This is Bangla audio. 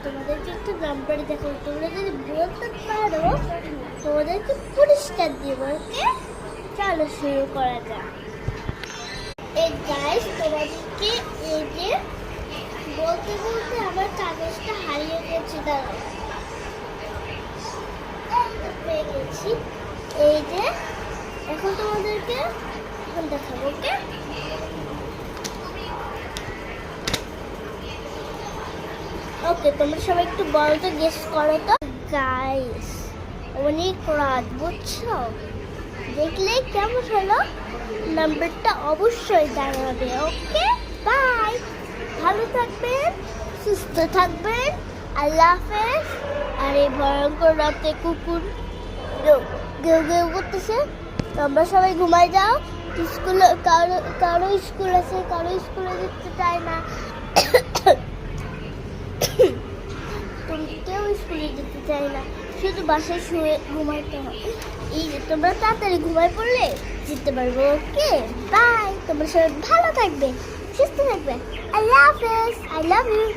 তোমাদেরকে একটু নাম্বার দেখো, তোমরা যদি বলতে পারো তোমাদেরকে পুরস্কার দিব। ওকে, চলো শুরু করা যাক। এই গাইস, তোমাদেরকে এই যে বলতে বলতে আমার কাগজটা হারিয়ে গেছে, দাঁড়াও পেয়ে গেছি। এই যে এখন তোমাদেরকে এখন দেখাবো। ওকে, ওকে তোমরা সবাই একটু বলো তো, গেস করো তো। গাইস, অনেক রাত বুঝছো, দেখলে কেমন হলো? নাম্বারটা অবশ্যই জানাবে। ওকে, বাই, ভালো থাকবেন, সুস্থ থাকবেন, আল্লাহ হাফেজ। আর এই ভয়ঙ্কর রাতে কুকুর গেউ গেউ করতেছে, তোমরা সবাই ঘুমাই যাও। স্কুলে কারো কারো স্কুল আছে, কারো স্কুলে যেতে চায় না, কেউ স্কুলে যেতে চায় না, শুধু বাসায় শুয়ে ঘুমাইতে হয়। এই যে তোমরা তাড়াতাড়ি ঘুমাই পড়লে যেতে পারবো। ওকে, বাই, তোমরা সবাই ভালো থাকবে, সুস্থ থাকবে, আল্লাহ হাফেজ, আই লাভ ইউ।